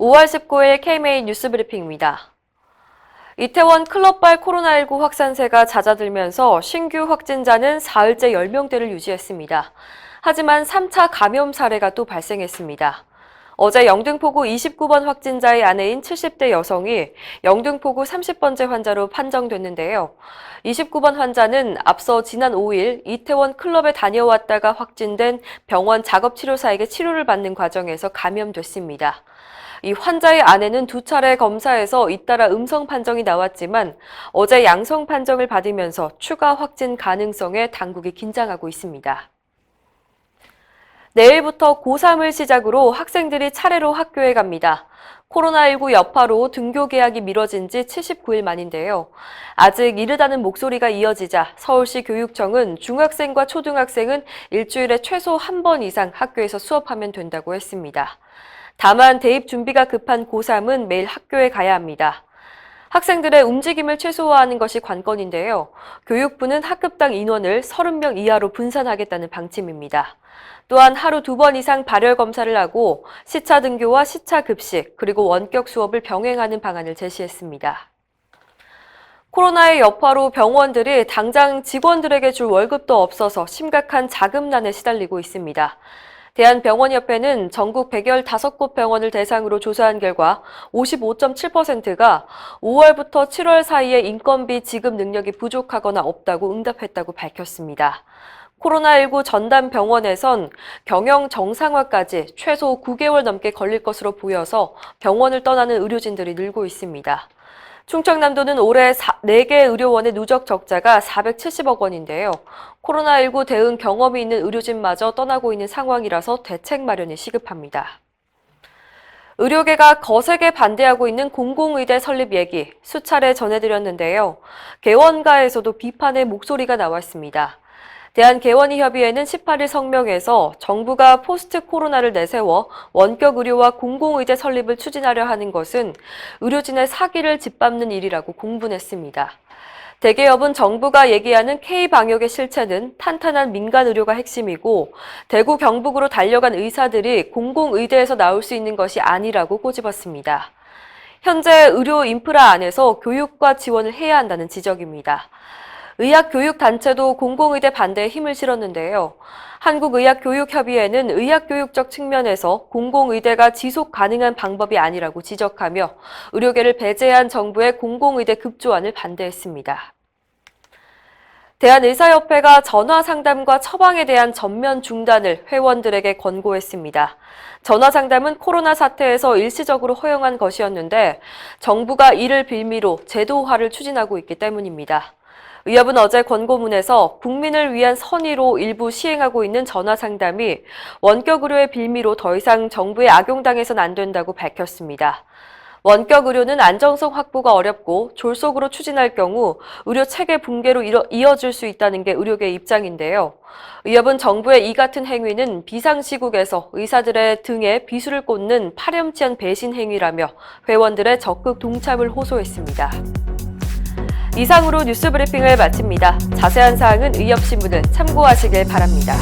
5월 19일 KMA 뉴스 브리핑입니다. 이태원 클럽발 코로나19 확산세가 잦아들면서 신규 확진자는 사흘째 10명대를 유지했습니다. 하지만 3차 감염 사례가 또 발생했습니다. 어제 영등포구 29번 확진자의 아내인 70대 여성이 영등포구 30번째 환자로 판정됐는데요. 29번 환자는 앞서 지난 5일 이태원 클럽에 다녀왔다가 확진된 병원 작업치료사에게 치료를 받는 과정에서 감염됐습니다. 이 환자의 아내는 2차례 검사에서 잇따라 음성 판정이 나왔지만 어제 양성 판정을 받으면서 추가 확진 가능성에 당국이 긴장하고 있습니다. 내일부터 고3을 시작으로 학생들이 차례로 학교에 갑니다. 코로나19 여파로 등교 개학이 미뤄진 지 79일 만인데요. 아직 이르다는 목소리가 이어지자 서울시 교육청은 중학생과 초등학생은 일주일에 최소 한 번 이상 학교에서 수업하면 된다고 했습니다. 다만 대입 준비가 급한 고3은 매일 학교에 가야 합니다. 학생들의 움직임을 최소화하는 것이 관건인데요. 교육부는 학급당 인원을 30명 이하로 분산하겠다는 방침입니다. 또한 하루 2번 이상 발열 검사를 하고 시차 등교와 시차 급식, 그리고 원격 수업을 병행하는 방안을 제시했습니다. 코로나의 여파로 병원들이 당장 직원들에게 줄 월급도 없어서 심각한 자금난에 시달리고 있습니다. 대한병원협회는 전국 115곳 병원을 대상으로 조사한 결과 55.7%가 5월부터 7월 사이에 인건비 지급 능력이 부족하거나 없다고 응답했다고 밝혔습니다. 코로나19 전담 병원에선 경영 정상화까지 최소 9개월 넘게 걸릴 것으로 보여서 병원을 떠나는 의료진들이 늘고 있습니다. 충청남도는 올해 4개 의료원의 누적 적자가 470억 원인데요. 코로나19 대응 경험이 있는 의료진마저 떠나고 있는 상황이라서 대책 마련이 시급합니다. 의료계가 거세게 반대하고 있는 공공의대 설립 얘기 수차례 전해드렸는데요. 개원가에서도 비판의 목소리가 나왔습니다. 대한개원의협의회는 18일 성명에서 정부가 포스트 코로나를 내세워 원격 의료와 공공의대 설립을 추진하려 하는 것은 의료진의 사기를 짓밟는 일이라고 공분했습니다. 대개협은 정부가 얘기하는 K방역의 실체는 탄탄한 민간 의료가 핵심이고 대구 경북으로 달려간 의사들이 공공의대에서 나올 수 있는 것이 아니라고 꼬집었습니다. 현재 의료 인프라 안에서 교육과 지원을 해야 한다는 지적입니다. 의학교육단체도 공공의대 반대에 힘을 실었는데요. 한국의학교육협의회는 의학교육적 측면에서 공공의대가 지속 가능한 방법이 아니라고 지적하며 의료계를 배제한 정부의 공공의대 급조안을 반대했습니다. 대한의사협회가 전화상담과 처방에 대한 전면 중단을 회원들에게 권고했습니다. 전화상담은 코로나 사태에서 일시적으로 허용한 것이었는데 정부가 이를 빌미로 제도화를 추진하고 있기 때문입니다. 의협은 어제 권고문에서 국민을 위한 선의로 일부 시행하고 있는 전화상담이 원격 의료의 빌미로 더 이상 정부에 악용당해서는 안 된다고 밝혔습니다. 원격 의료는 안정성 확보가 어렵고 졸속으로 추진할 경우 의료 체계 붕괴로 이어질 수 있다는 게 의료계 입장인데요. 의협은 정부의 이 같은 행위는 비상시국에서 의사들의 등에 비수를 꽂는 파렴치한 배신 행위라며 회원들의 적극 동참을 호소했습니다. 이상으로 뉴스 브리핑을 마칩니다. 자세한 사항은 의협신문을 참고하시길 바랍니다.